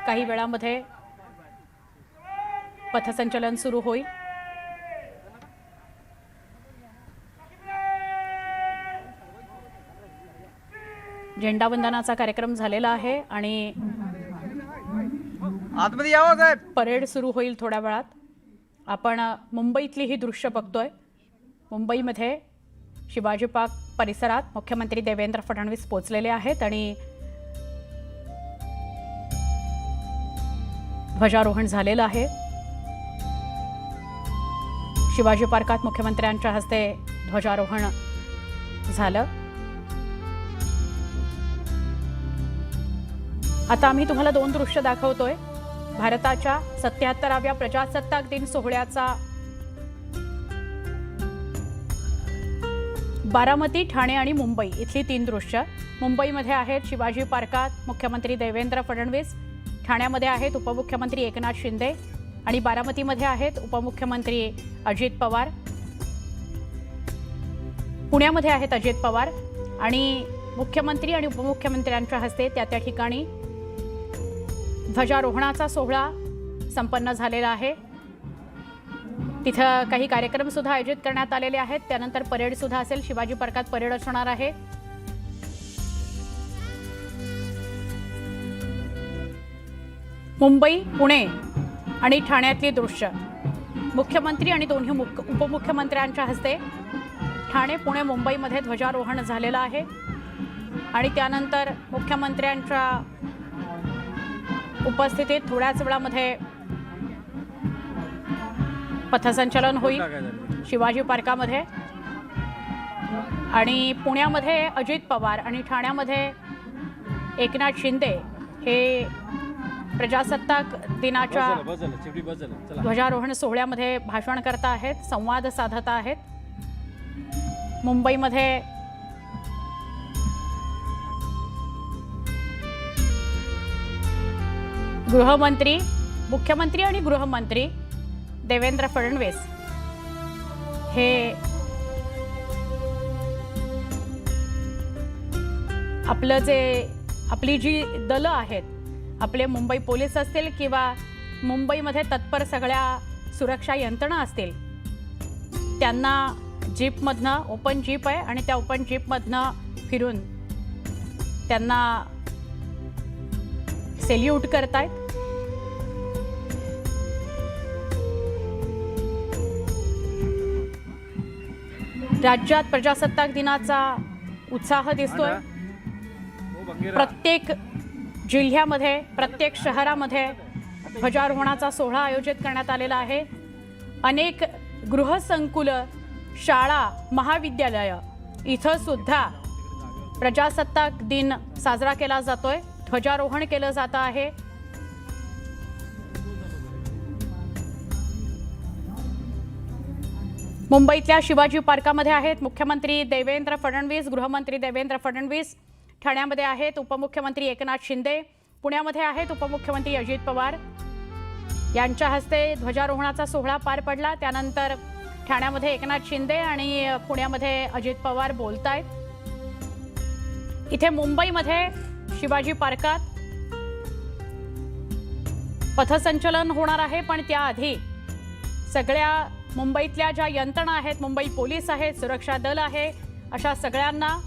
काही वेळामध्ये पथसंचलन सुरू होईल। झेंडावंदनाचा कार्यक्रम झालेला आहे आणि आतमध्ये यावं साहेब, परेड सुरू होईल थोड्या वेळात। आपण मुंबईतली ही दृश्य बघतोय। मुंबईमध्ये शिवाजी पार्क परिसरात मुख्यमंत्री देवेंद्र फडणवीस पोहोचलेले आहेत आणि ध्वजारोहण झालेलं आहे। शिवाजी पार्कात मुख्यमंत्र्यांच्या हस्ते ध्वजारोहण झालं। आता आम्ही तुम्हाला दोन दृश्य दाखवतोय। भारताच्या 77व्या प्रजासत्ताक दिन सोहळ्याचा बारामती, ठाणे आणि मुंबई इथली तीन दृश्य। मुंबईमध्ये आहेत शिवाजी पार्कात मुख्यमंत्री देवेंद्र फडणवीस, ठाण्यामध्ये आहेत उपमुख्यमंत्री एकनाथ शिंदे आणि बारामतीमध्ये आहेत उपमुख्यमंत्री अजित पवार। पुण्यामध्ये आहेत अजित पवार आणि मुख्यमंत्री आणि उपमुख्यमंत्र्यांच्या हस्ते त्या ठिकाणी ध्वजारोहणाचा सोहळा संपन्न झालेला आहे। तिथं काही कार्यक्रम सुद्धा आयोजित करण्यात आलेले आहेत। त्यानंतर परेड सुद्धा असेल। शिवाजी पार्कात परेड असणार आहे। मुंबई, पुणे आणि ठाण्यातली दृश्य। मुख्यमंत्री आणि दोन्ही उपमुख्यमंत्र्यांच्या हस्ते ठाणे, पुणे, मुंबईमध्ये ध्वजारोहण झालेलं आहे आणि त्यानंतर मुख्यमंत्र्यांच्या उपस्थितीत थोड्याच वेळामध्ये पथसंचलन होईल शिवाजी पार्कामध्ये। आणि पुण्यामध्ये अजित पवार आणि ठाण्यामध्ये एकनाथ शिंदे हे प्रजासत्ताक दिनाच्या ध्वजारोहण सोहळ्यामध्ये भाषण करत आहेत, संवाद साधत आहेत। मुंबईमध्ये गृहमंत्री, मुख्यमंत्री आणि गृहमंत्री देवेंद्र फडणवीस हे आपली जी दलं आहेत, आपले मुंबई पोलीस असतील किंवा मुंबईमध्ये तत्पर सगळ्या सुरक्षा यंत्रणा असतील, त्यांना जीपमधनं, ओपन जीप आहे आणि त्या ओपन जीपमधनं फिरून त्यांना सेल्यूट करतायत। राज्यात प्रजासत्ताक दिनाचा उत्साह दिसतोय। प्रत्येक जिल्ह्यामध्ये, प्रत्येक शहरामध्ये ध्वजारोहणाचा सोहळा आयोजित करण्यात आलेला आहे। अनेक गृहसंकुलं, शाळा, महाविद्यालय इथं सुद्धा प्रजासत्ताक दिन साजरा केला जातोय, ध्वजारोहण केलं जात आहे। मुंबईतल्या शिवाजी पार्कामध्ये आहेत मुख्यमंत्री देवेंद्र फडणवीस, गृहमंत्री देवेंद्र फडणवीस। ठाण्यामध्ये आहेत उपमुख्यमंत्री एकनाथ शिंदे, पुण्यामध्ये आहेत उपमुख्यमंत्री अजित पवार। यांच्या हस्ते ध्वजारोहणाचा सोहळा पार पडला। त्यानंतर ठाण्यामध्ये एकनाथ शिंदे आणि पुण्यामध्ये अजित पवार बोलतायत। इथे मुंबईमध्ये शिवाजी पार्कात पथसंचलन होणार आहे, पण त्याआधी सगळ्या मुंबईतल्या ज्या यंत्रणा आहेत, मुंबई पोलीस आहेत, सुरक्षा दल आहे, अशा सगळ्यांना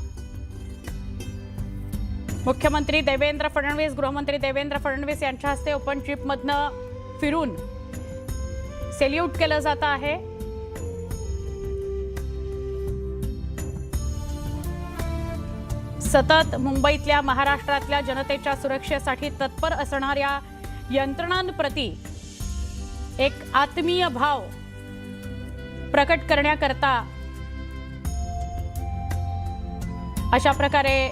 मुख्यमंत्री देवेंद्र फडणवीस, गृहमंत्री देवेंद्र फडणवीस यांच्या हस्ते ओपन जीपमधनं फिरून सेल्यूट केलं जात आहे। सतत मुंबईतल्या, महाराष्ट्रातल्या जनतेच्या सुरक्षेसाठी तत्पर असणाऱ्या यंत्रणांप्रती एक आत्मीय भाव प्रकट करण्याकरता अशा प्रकारे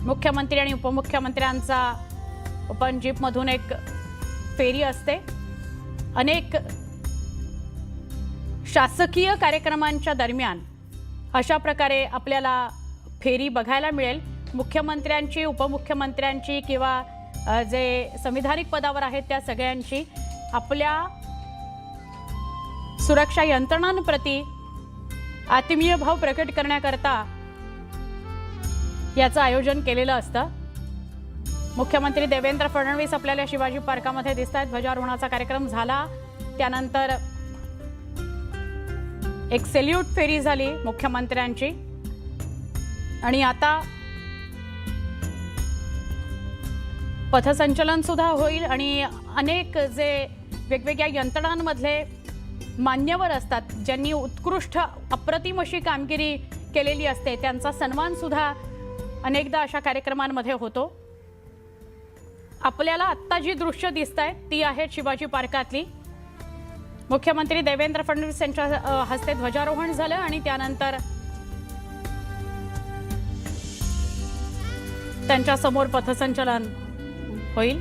मुख्यमंत्री आणि उपमुख्यमंत्र्यांचा ओपन जीपमधून एक फेरी असते। अनेक शासकीय कार्यक्रमांच्या दरम्यान अशा प्रकारे आपल्याला फेरी बघायला मिळेल। मुख्यमंत्र्यांची, उपमुख्यमंत्र्यांची किंवा जे संविधानिक पदावर आहेत त्या सगळ्यांची आपल्या सुरक्षा यंत्रणांप्रती आत्मीय भाव प्रकट करण्याकरता याचं आयोजन केलेलं असतं। मुख्यमंत्री देवेंद्र फडणवीस आपल्याला शिवाजी पार्कामध्ये दिसत आहेत। ध्वजारोहणाचा कार्यक्रम झाला, त्यानंतर एक सॅल्यूट फेरी झाली मुख्यमंत्र्यांची आणि आता पथसंचलन सुद्धा होईल आणि अनेक जे वेगवेगळ्या यंत्रणांमधले मान्यवर असतात, ज्यांनी उत्कृष्ट अप्रतिम अशी कामगिरी केलेली असते, त्यांचा सन्मान सुद्धा अनेकदा अशा कार्यक्रमांमध्ये होतो। आपल्याला आत्ता जी दृश्य दिसत आहेत ती आहेत शिवाजी पार्कातली। मुख्यमंत्री देवेंद्र फडणवीस यांच्या हस्ते ध्वजारोहण झालं आणि त्यानंतर त्यांच्या समोर पथसंचलन होईल।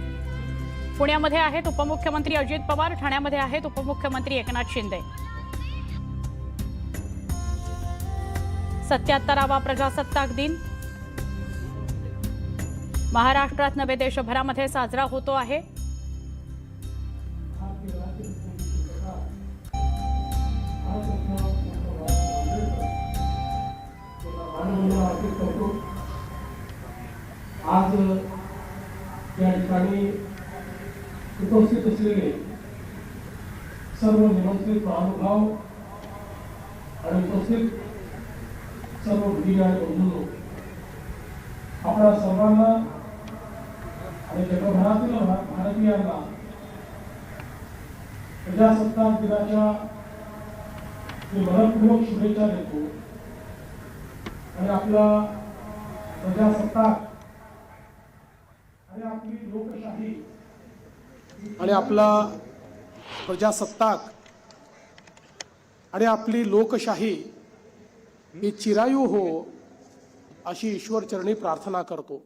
पुण्यामध्ये आहेत उपमुख्यमंत्री अजित पवार, ठाण्यामध्ये आहेत उपमुख्यमंत्री एकनाथ शिंदे। 77वा प्रजासत्ताक दिन महाराष्ट्रात नव्हे देशभरामध्ये साजरा होतो आहे। आज या ठिकाणी उपस्थित असलेले सर्व निमंत्रित महानुभाव आणि उपस्थित सर्व भगिनी आणि बंधू, आपल्या सर्वांना आणि जगभरातील भारतीयांना प्रजासत्ताक दिनाच्या मी मनपूर्वक शुभेच्छा देतो। आणि आपला प्रजासत्ताक आणि आपली लोकशाही आणि आपला प्रजासत्ताक आणि आपली लोकशाही ही चिरायू हो अशी ईश्वर चरणी प्रार्थना करतो।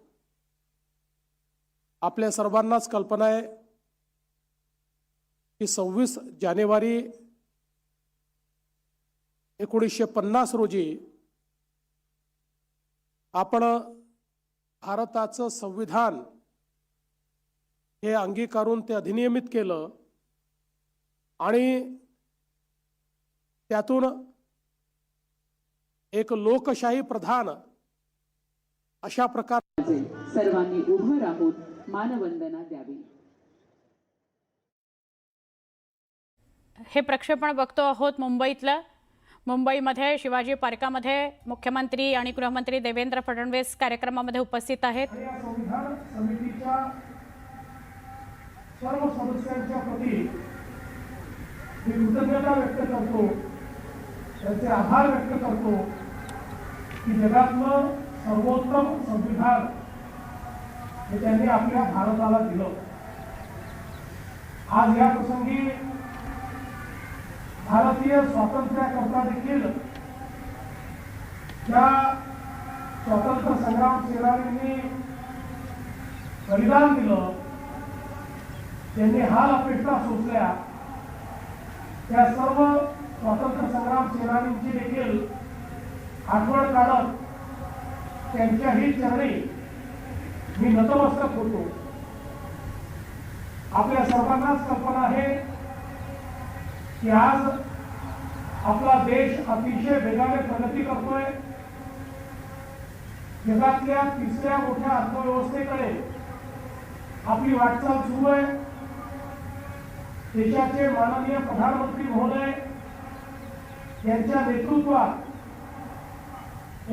आपल्या सर्वांनाच कल्पना आहे की 26 जानेवारी 1950 रोजी आपण भारताचं संविधान हे अंगीकारून ते अधिनियमित केलं आणि त्यातून एक लोकशाही प्रधान अशा प्रकारे सर्वांनी उभं राहून मानवंदना द्यावी। हे प्रक्षेपण बघतो आहोत मुंबईतलं। मुंबईमध्ये शिवाजी पार्कामध्ये मुख्यमंत्री आणि गृहमंत्री देवेंद्र फडणवीस कार्यक्रमामध्ये उपस्थित आहेत। संविधान समितीच्या सर्व सदस्यांच्या प्रती मी कृतज्ञता व्यक्त करतो, त्यांचे आभार व्यक्त करतो की जगातलं सर्वोत्तम संविधान हे त्यांनी आपल्या भारताला दिलं। आज या प्रसंगी भारतीय स्वातंत्र्याकरता देखील ज्या स्वातंत्र्य संग्राम सेनानींनी बलिदान दिलं, त्यांनी हाल अपेक्षा सोसल्या, त्या सर्व स्वातंत्र्य संग्राम सेनानींची देखील आठवण काढत त्यांच्याही चरणी मी नतमस्तक होतो। आपल्या सर्वांनाच कल्पना आहे की आज आपला देश अतिशय वेगाने प्रगती करतोय। जगातल्या तिसऱ्या मोठ्या अर्थव्यवस्थेकडे आपली वाटचाल सुरू आहे। देशाचे माननीय प्रधानमंत्री महोदय यांच्या नेतृत्वात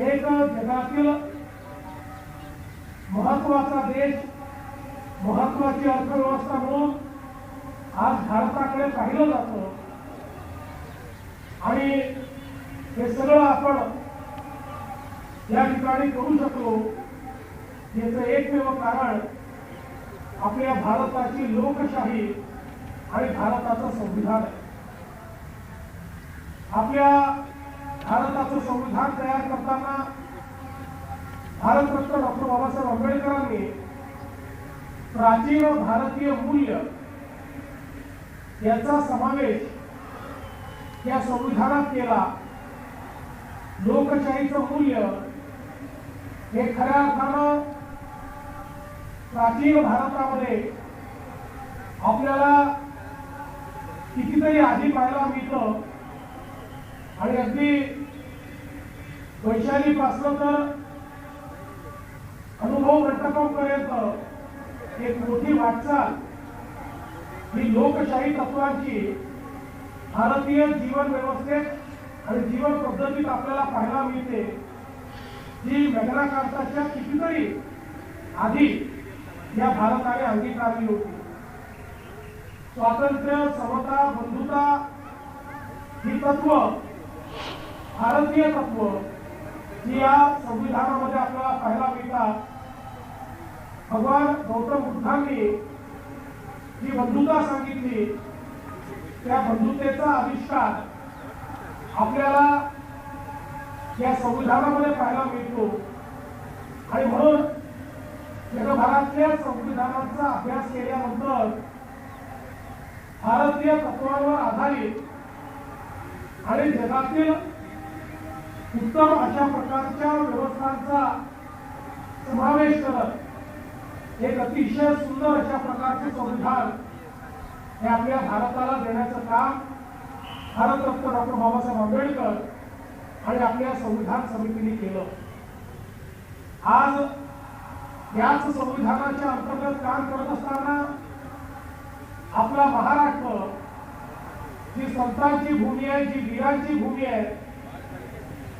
एक जगातील महत्वाचा देश, महत्वाची अर्थव्यवस्था म्हणून आज भारताकडे पाहिलं जातं आणि हे सगळं आपण या ठिकाणी करू शकलो याचं एकमेव कारण आपल्या भारताची लोकशाही आणि भारताचं संविधान आहे। आपल्या भारताचं संविधान तयार करताना भारतरत्न डॉक्टर बाबासाहेब आंबेडकरांनी प्राचीन भारतीय मूल्य याचा समावेश या संविधानात केला। लोकशाहीचं मूल्य हे खऱ्या अर्थानं प्राचीन भारतामध्ये आपल्याला कितीतरी आधी पाहायला मिळतं आणि अगदी वैशालीपासून तर अनुभव घटकांपर्यंत एक मोठी वाटचाल ही लोकशाही तत्वांची भारतीय जीवन व्यवस्थेत आणि जीवन पद्धतीत आपल्याला पाहायला मिळते, जी मॅग्ना कार्टाच्या कितीतरी आधी या भारताने अंगीकारली होती. स्वातंत्र्य, समता, बंधुता ही तत्व, भारतीय तत्व जी या संविधानामध्ये आपल्याला पाहायला मिळतात. भगवान गौतम बुद्धांनी जी बंधुता सांगितली, त्या बंधुतेचा आविष्कार आपल्याला या संविधानामध्ये पाहायला मिळतो. आणि म्हणून जगभरातल्या संविधानाचा अभ्यास केल्यानंतर भारतीय तत्वांवर आधारित आणि जगातील उत्तम अशा प्रकारच्या व्यवस्थांचा समावेश करत एक अतिशय सुंदर अशा प्रकारचे संविधान हे आपल्या भारताला देण्याचं काम भारतरत्न डॉक्टर बाबासाहेब आंबेडकर आणि आपल्या संविधान समितीने केलं. आज याच संविधानाच्या अंतर्गत काम करत असताना आपला महाराष्ट्र जी संतांची भूमी आहे, जी वीरांची भूमी आहे,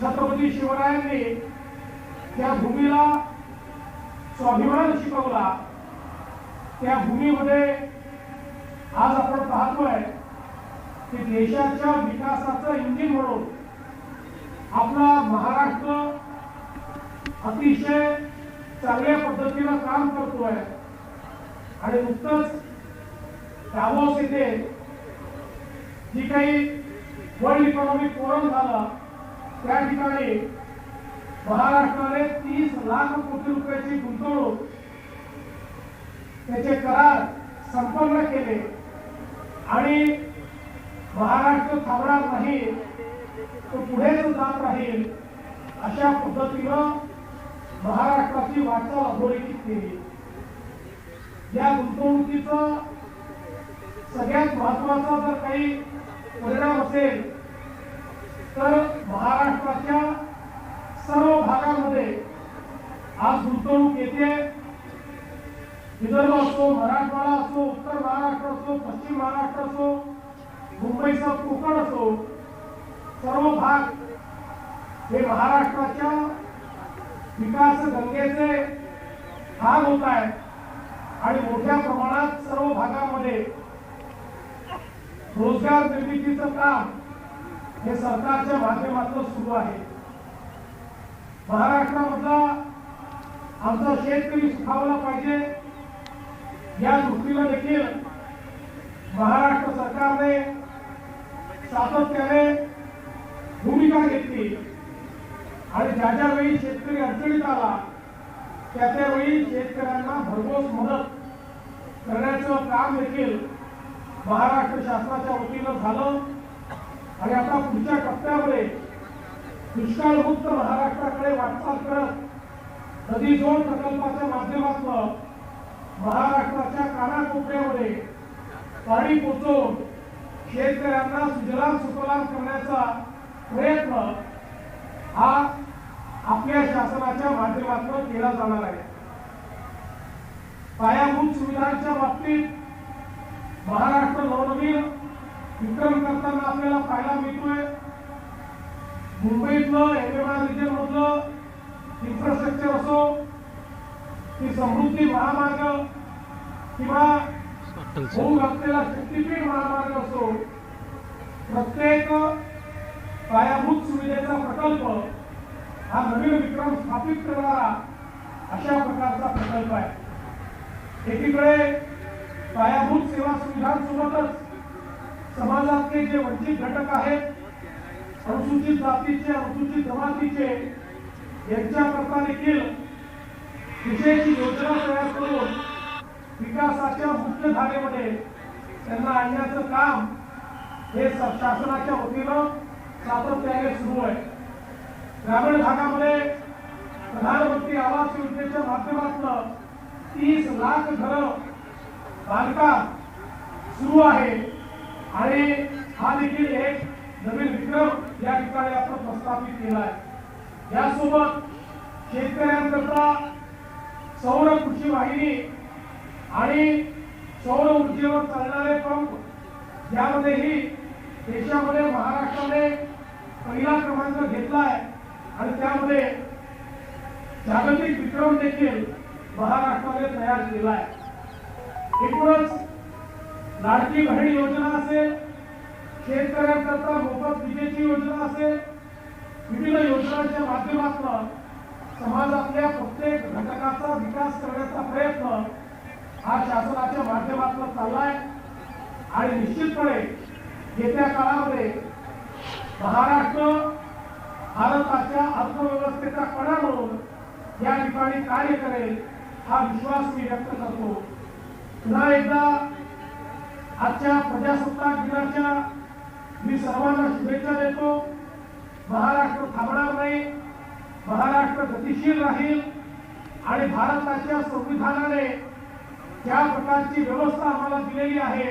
छत्रपती शिवरायांनी त्या भूमीला स्वाभिमान शिकवला. त्या भूमीमध्ये आज आपण पाहतोय की देशाच्या विकासाचं इंजिन म्हणून आपला महाराष्ट्र अतिशय चांगल्या पद्धतीनं काम करतोय. आणि नुकतंच दावोस येथे जी काही वर्ल्ड इकॉनॉमिक फोरम झाला, त्या ठिकाणी महाराष्ट्राने 30 लाख कोटी रुपयाची गुंतवणूक त्याचे करार संपन्न केले. आणि महाराष्ट्र थांबणार नाही, तो पुढेच जात राहील अशा पद्धतीनं महाराष्ट्राची वाटचाल अधोरेखित केली. या गुंतवणुकीचा सगळ्यात महत्वाचा जर काही परिणाम असेल तर महाराष्ट्राच्या सर्व भागांमध्ये आज गुंतवणूक येते. विदर्भ असो, मराठवाडा असो, उत्तर महाराष्ट्र असो, पश्चिम महाराष्ट्र असो, मुंबईचा कोकण असो, सर्व भाग हे महाराष्ट्राच्या विकास गंगेचे भाग होत आहेत. आणि मोठ्या प्रमाणात सर्व भागामध्ये रोजगार निर्मितीचं काम हे सरकारच्या माध्यमातून सुरू आहे. महाराष्ट्रामधला आमचा शेतकरी सुखावला पाहिजे या दृष्टीनं देखील महाराष्ट्र सरकारने सातत्याने भूमिका घेतली. आणि ज्या ज्यावेळी शेतकरी अडचणीत आला त्या त्यावेळी शेतकऱ्यांना भरघोस मदत करण्याचं काम देखील महाराष्ट्र शासनाच्या वतीनं झालं. आणि आता पुढच्या टप्प्यामध्ये दुष्काळमुक्त महाराष्ट्राकडे वाटचाल करत नदी जोड प्रकल्पाच्या माध्यमातून महाराष्ट्राच्या कानाकोपऱ्यामध्ये पाणी पोचवून शेतकऱ्यांना सुजलाम सुफलाम करण्याचा प्रयत्न हा आपल्या शासनाच्या माध्यमातून केला जाणार आहे. पायाभूत सुविधांच्या बाबतीत महाराष्ट्र नवनवीन विक्रम करताना आपल्याला पाहायला मिळतोय. मुंबईतलं एमएमआर रिजन मधलं इन्फ्रास्ट्रक्चर असो की समृद्धी महामार्ग किंवा होऊ घातलेला शक्तीपीठ महामार्ग असो, प्रत्येक पायाभूत सुविधेचा प्रकल्प हा नवीन विक्रम स्थापित करणारा अशा प्रकारचा प्रकल्प आहे. एकीकडे पायाभूत सेवा सुविधांसोबतच समाजातले जे वंचित घटक आहेत, अनुसूचित जातीचे, अनुसूचित जमातीचे, यांच्याकरता देखील विशेष योजना तयार करून विकासाच्या मुख्य धारेमध्ये त्यांना आणण्याचं काम हे शासनाच्या वतीनं सातत्याने सुरू आहे. ग्रामीण भागामध्ये प्रधानमंत्री आवास योजनेच्या माध्यमातून 30 लाख घरं बांधकाम सुरू आहे. आणि हा देखील एक नवीन विक्रम या ठिकाणी आपण प्रस्थापित केला आहे. यासोबत शेतकऱ्यांकरता सौर कृषी वाहिनी आणि सौर ऊर्जेवर चालणारे पंप यामध्येही देशामध्ये महाराष्ट्राने पहिला क्रमांक घेतलाय आणि त्यामध्ये जागतिक विक्रम देखील महाराष्ट्राने तयार केलाय। एकूणच लाडकी बहीण योजना असेल, शेतकऱ्यांकरता मोफत विजेची योजना असेल, विविध योजनांच्या माध्यमातून समाजातल्या प्रत्येक घटकाचा विकास करण्याचा प्रयत्न हा शासनाच्या माध्यमातून चाललाय आणि निश्चितपणे येत्या काळामध्ये महाराष्ट्र भारताच्या अर्थव्यवस्थेचा कणा म्हणून या ठिकाणी कार्य करेल हा विश्वास मी व्यक्त करतो। पुन्हा एकदा आजच्या प्रजासत्ताक दिनाच्या मी सर्वांना शुभेच्छा देतो। महाराष्ट्र थांबणार नाही, महाराष्ट्र गतिशील राहील आणि भारताच्या संविधानाने ज्या प्रकारची व्यवस्था आम्हाला दिलेली आहे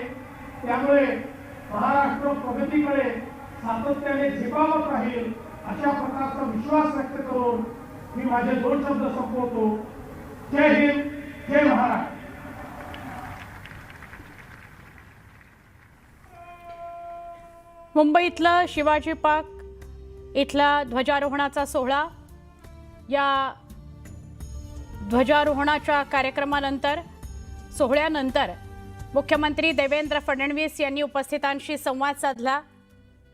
त्यामुळे महाराष्ट्र प्रगतीकडे सातत्याने झेपावत राहील अशा प्रकारचा विश्वास व्यक्त करून मी माझे 2 शब्द संपवतो। जय हिंद, जय महाराष्ट्र। मुंबईतलं शिवाजी पार्क इथला ध्वजारोहणाचा सोहळा, या ध्वजारोहणाच्या कार्यक्रमानंतर सोहळ्यानंतर मुख्यमंत्री देवेंद्र फडणवीस यांनी उपस्थितांशी संवाद साधला।